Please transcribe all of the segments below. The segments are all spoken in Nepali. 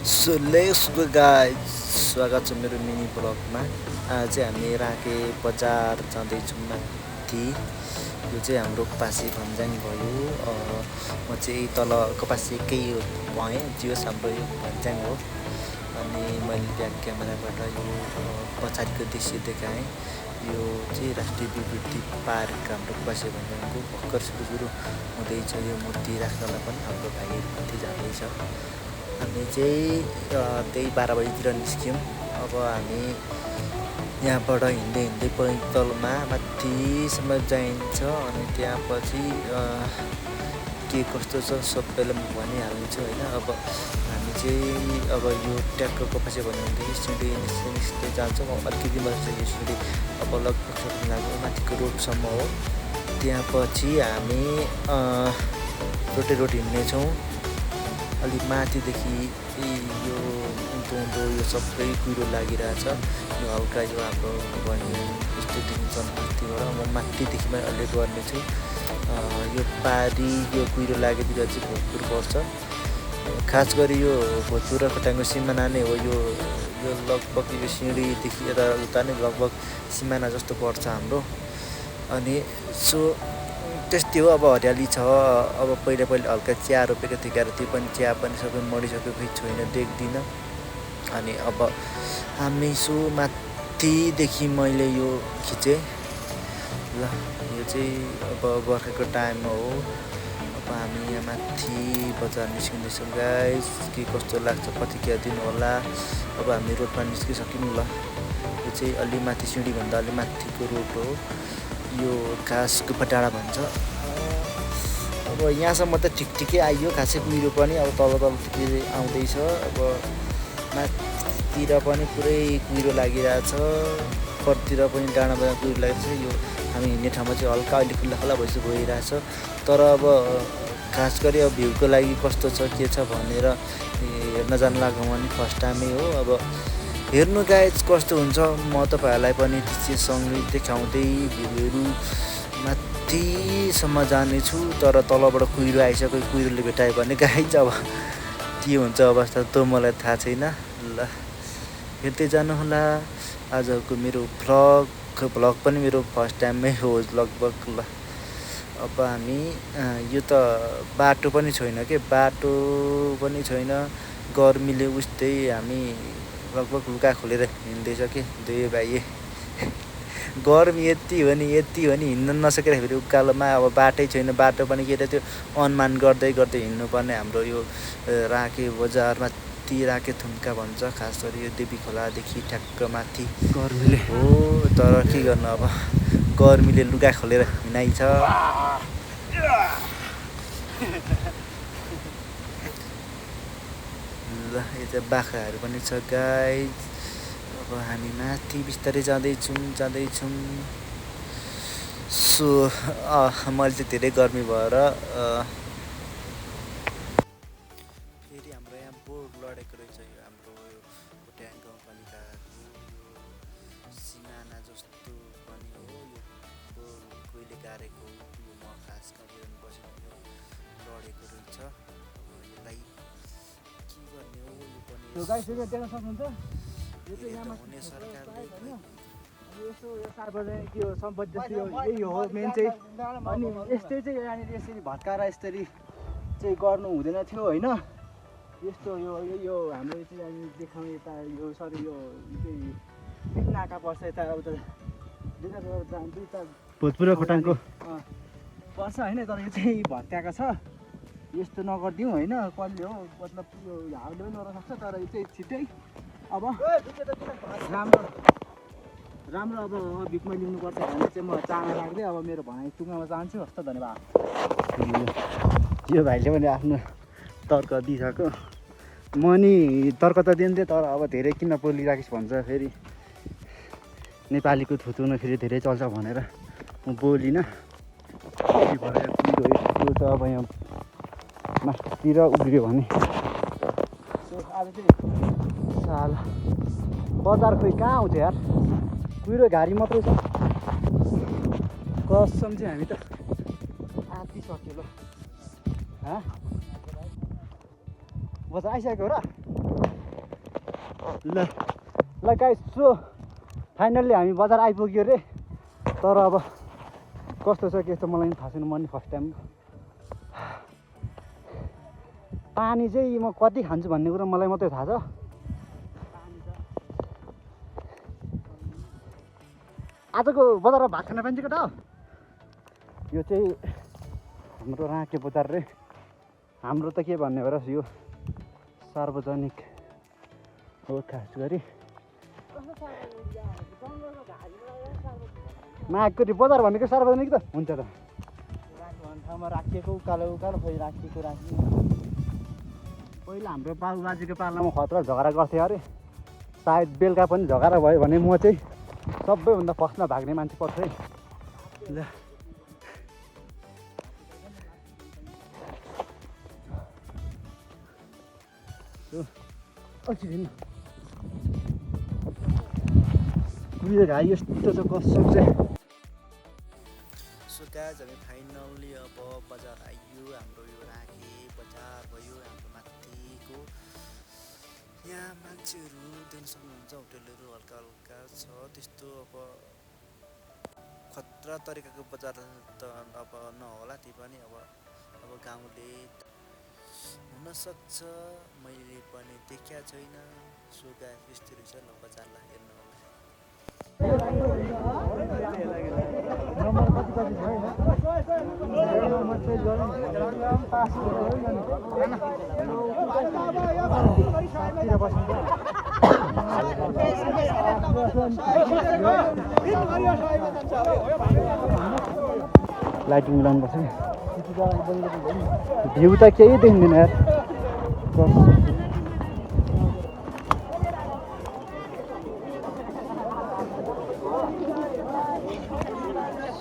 सो लेट्स गो गाइस, स्वागत छ मेरो मिनी ब्लगमा। आज चाहिँ हामी राके बजार जाँदैछौँ माथि। यो चाहिँ हाम्रो कपासी भन्ज्याङ भयो। म चाहिँ तल कपासीकै भएँ, जियोस् हाम्रो यो भन्ज्याङ हो। अनि मैले ब्याक क्यामेराबाट यो पछाडिको दृश्य देखाएँ। यो चाहिँ राष्ट्रिय विभूति पार्क हाम्रो कपासी भन्ज्याङको भर्खर सुरु हुँदैछ। यो मूर्ति राख्नलाई पनि हाम्रो भाइहरू माथि जाँदैछ। हामी चाहिँ त्यही 12 बजीतिर निस्क्यौँ। अब हामी यहाँबाट हिँड्दै हिँड्दै पैदलमा माथिसम्म जाइन्छ। अनि त्यहाँपछि के कस्तो छ सबैलाई म भनिहाल्छु होइन। अब हामी चाहिँ अब यो ट्याक्क कपासी भन्नेदेखि सिँढी निस्दै जान्छौँ। अलिकति मात्रै यो सिँढी अब लगभग लाग्यो माथिको रोडसम्म हो। त्यहाँपछि हामी रोड हिँड्नेछौँ। अलिक माथिदेखि यो उँधो यो सबै कुहिरो लागिरहेछ। यो हल्का यो हाम्रो भन्ने यस्तो देखिन्छ माथिबाट। म माथिदेखि पनि अलि गर्नेछु। यो पारी यो कुहिरो लागेतिर चाहिँ भोजपुर पर्छ। खास गरी यो भोजपुर र खोटाङको सिमाना नै हो। यो लगभग यो सिँढीदेखि यता उता नै लगभग सिमाना जस्तो पर्छ हाम्रो। अनि सो त्यस्तै हो। अब हरियाली छ। अब पहिला हल्का चिया रोपेको थियो, त्यो पनि चिया पनि सबै मरिसक्यो, खै छैन देख्दिनँ। अनि अब हामी सो माथिदेखि मैले यो खिचेँ ल। यो चाहिँ अब बर्खाको टाइम हो। अब हामी यहाँ माथि बजार निस्किँदैछौँ गाइस। के कस्तो लाग्छ प्रतिक्रिया दिनु होला। अब हामी रोडमा निस्किसक्यौँ ल। यो चाहिँ अलि माथि सिँढीभन्दा अलि माथिको रोड हो। यो खास गुफा डाँडा भन्छ। अब यहाँसम्म त ठिकै आइयो। खासै कुहिरो पनि अब तलतिर आउँदैछ। अब माथितिर पनि पुरै कुहिरो लागिरहेछ। परतिर पनि डाँडामा कुहिरो लागेको छ। यो हामी हिँड्ने ठाउँमा चाहिँ हल्का अहिले खुल्ला भइसक्यो गइरहेछ। तर अब खास गरी अब भ्यूको लागि कस्तो छ के छ भनेर हेर्न जानु लाग्यो भने फर्स्ट टाइमै हो। अब हेर्नु गाइस कस्तो हुन्छ। म तपाईँहरूलाई पनि दृश्यसँगै देखाउँदै भ्यूहरू माथिसम्म जानेछु। तर तलबाट कुहिरो आइसक्यो। कुहिरोले भेटायो भने गाइस अब के हुन्छ अवस्था त मलाई थाहा छैन ल। हेर्दै जानुहोला। आजको मेरो भ्लग पनि मेरो फर्स्ट टाइममै हो लगभग ल। अब हामी यो त बाटो पनि छैन के, बाटो पनि छैन। गर्मीले उस्तै हामी लगभग लुगा खोलेर हिँड्दैछ कि दुई भाइ। गर्मी यति हो नि हिँड्न नसकेर फेरि उकालोमा अब बाटै छैन। बाटो पनि के अरे त्यो अनुमान गर्दै हिँड्नुपर्ने। हाम्रो यो राके बजार माथि राके थुम्का भन्छ। खास गरी यो देवी खोलादेखि ठ्याक्क माथि गर्मीले हो। तर के गर्नु अब गर्मीले लुगा खोलेर हिँडाइ छ ल। यो चाहिँ बाख्राहरू पनि छ गाइस। अब हामी माथि बिस्तारै जाँदैछौँ। सो मैले चाहिँ धेरै गर्मी भएर फेरि हाम्रो यहाँ बोर्ड लडेको रहेछ। यो हाम्रो भुटान गाउँपालिकाको यो सिमाना जस्तो पनि हो। यो बोर्ड कोहीले गाडेको यो म खास गरेर बसेको लडेको रहेछ। अब यसलाई के गर्ने हो यो पनि देख्न सक्नुहुन्छ। यो चाहिँ यहाँ हुने सरकारले यसो यो सार्वजनिक यो सम्पत्ति यही हो मेन चाहिँ। अनि यस्तै चाहिँ यहाँनिर यसरी भत्काएर यसरी चाहिँ गर्नु हुँदैन थियो होइन। यस्तो यो हाम्रो चाहिँ यहाँनिर देखाउने यता यो सरी यो चाहिँ बिग नाका पर्छ यता उता दुईवटा भोजपुर खोटाङको पर्छ होइन। तर यो चाहिँ भत्काएको छ। यस्तो नगरिदिउँ होइन। कसले हो मतलब यो हाउले पनि नर्न सक्छ। तर यो चाहिँ छिट्टै अब राम्रो अब भिकमा लिनुपर्छ भन्ने चाहिँ म चाहना राख्दै अब मेरो भनाइ टुङ्गामा चाहन्छु। हस्त धन्यवाद। यो भाइले पनि आफ्नो तर्क दिइसक्यो। म नि तर्क त दिन्थेँ तर अब धेरै किन बोलिराखिस् भन्छ। फेरि नेपालीको थुतुन फेरि धेरै चल्छ भनेर म बोलिनँ। यो त अब यहाँ माथितिर उब्रियो भने आज चाहिँ साल बजार खोइ कहाँ आउँछ यार। कुहिरो घारी मात्रै छ कसम चाहिँ। हामी त आँटिसक्यो ल। बजार आइसक्यो र ल ल गाइस सो फाइनल्ली हामी बजार आइपुग्यो रे तर अब कस्तो छ के छ मलाई पनि थाहा छैन म नि फर्स्ट टाइम पानी चाहिँ म कति खान्छु भन्ने कुरा मलाई मात्रै थाहा छ आजको बजारमा भात खान पाइन्छ केटा यो चाहिँ हाम्रो राँके बजार रे हाम्रो त के भन्ने भएर यो सार्वजनिक हो खास गरी मागको बजार भनेको सार्वजनिक त हुन्छ त ठाउँमा राखिएको उकालो उकालो खोइ राखिएको पहिला हाम्रो बाबु बाजेको पालामा खतरा झगडा गर्थ्यो अरे सायद बेलुका पनि झगडा भयो भने म चाहिँ सबैभन्दा फर्स्टमा भाग्ने मान्छे पर्छ है ल घाइ यस्तो छ कसम चाहिँ सो गाइज हामी फाइनल्ली अब बजार आइयो हाम्रो यो राँके बजार भयो हाम्रो माथिको यहाँ मान्छेहरू देख्न सक्नुहुन्छ होटेलहरू हल्का हल्का छ त्यस्तो अब खतरा तरिकाको बजार त अब नहोला ती पनि अब गाउँले हुनसक्छ मैले पनि देखेको छैन सो गाइज यस्तो रहेछ ल बजारलाई हेर्नु होला लाइटिङ मिलाउनुपर्छ भ्यू त केही देखिँदैन यार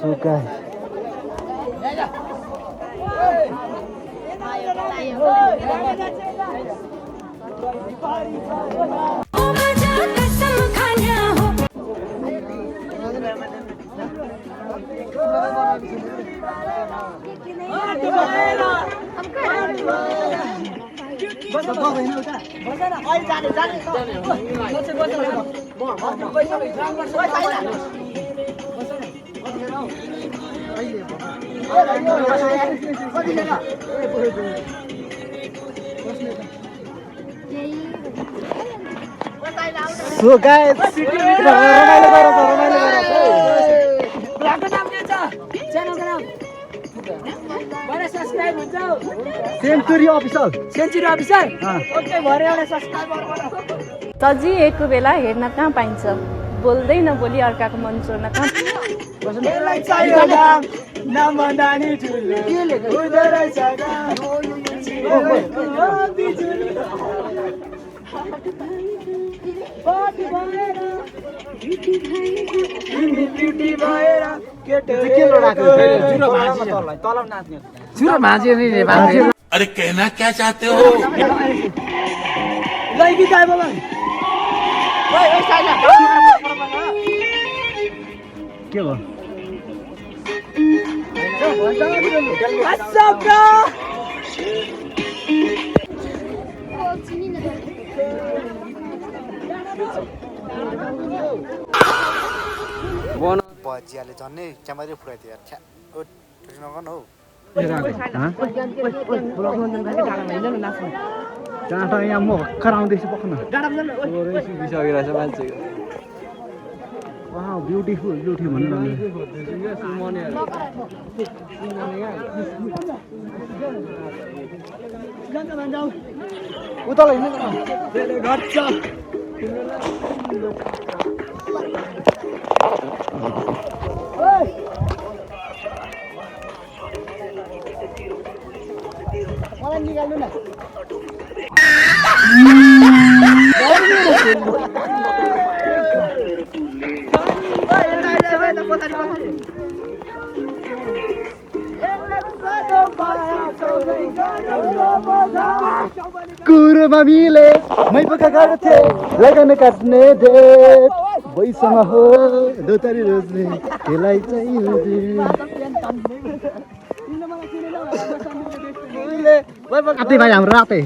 So guys So guys, century official okay भरे एउटा सब्स्क्राइबर सजिएको बेला हेर्न कहाँ पाइन्छ बोल्दै नबोली अर्काको मन चोर्न कहाँ अरे कहना क्या चाहते हो के भयो बजियाले झन्नै क्यामेरै फुटाइदियो यार नगर्नु हौ डाँटा यहाँ म भर्खर आउँदैछु पक्न ब्युटिफुल ब्युटी भन्नु उता मलाई निकाल्नु न कुरोमा मिले मै पक्का गर्थे लगन काट्ने डेट भइसँग हो दोतरी रोज्ने त्यसलाई चाहिँ रातै भाइ हाम्रो रातै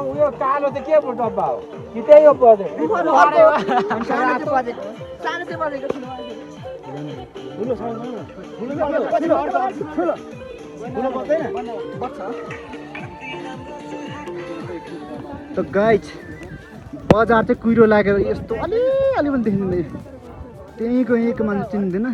उयो कालो चाहिँ के पो डब्बा हो कि त्यही हो प्रोजेक्ट त गाइज बजार चाहिँ कुहिरो लागेर यस्तो अलि पनि देखिँदैन त्यहीँको एक मान्छे चिन्दैन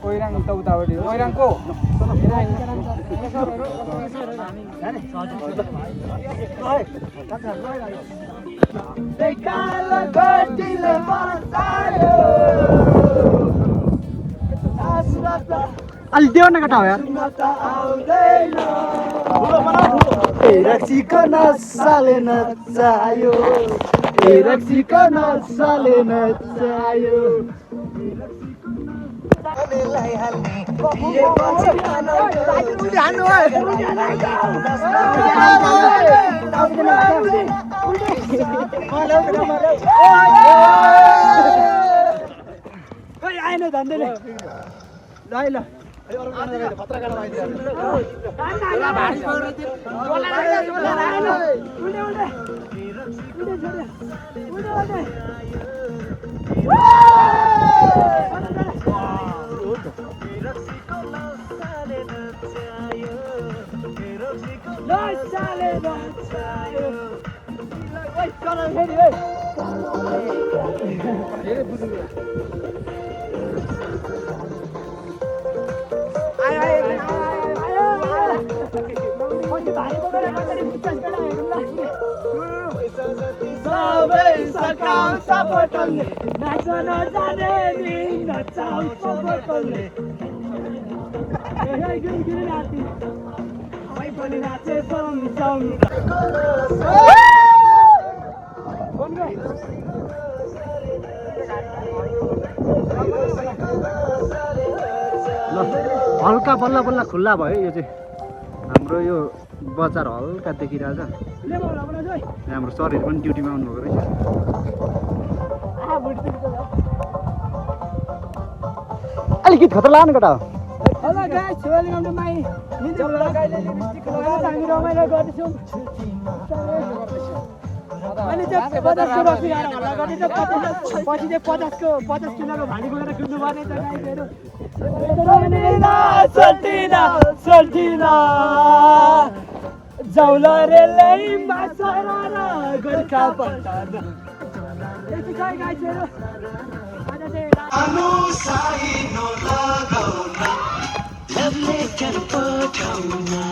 ओइराङ त उतापट्टि ओइराङ को अलि देऊ न केटा हो यार रक्सीकन साले नचायो रक्सीकन साले नचायो आएन धन्दैले ल ल हल्का बल्ल बल्ल खुल्ला भयो यो चाहिँ हाम्रो यो बजार हल्का देखिरहेछ हाम्रो सरहरू पनि ड्युटीमा आउनुभएको रहेछ अलिकति खतरा लाग्नु केटा Hello guys, welcome to my video vlog. हामी रमाइलो गर्दैछौँ। अनि चाहिँ 50 किलो फिराएर हल्ला गर्दैछ 50 पछि चाहिँ 50 किलोको भाडी बोकेर कुद्नु पर्ने छ गाइसहरु। सल्टिना जाउला रेलै मासरा र गोर्खा पल्टन। यति छ गाइसहरु। आज चाहिँ अनुसाई नलागाउना लभले कर पठाउना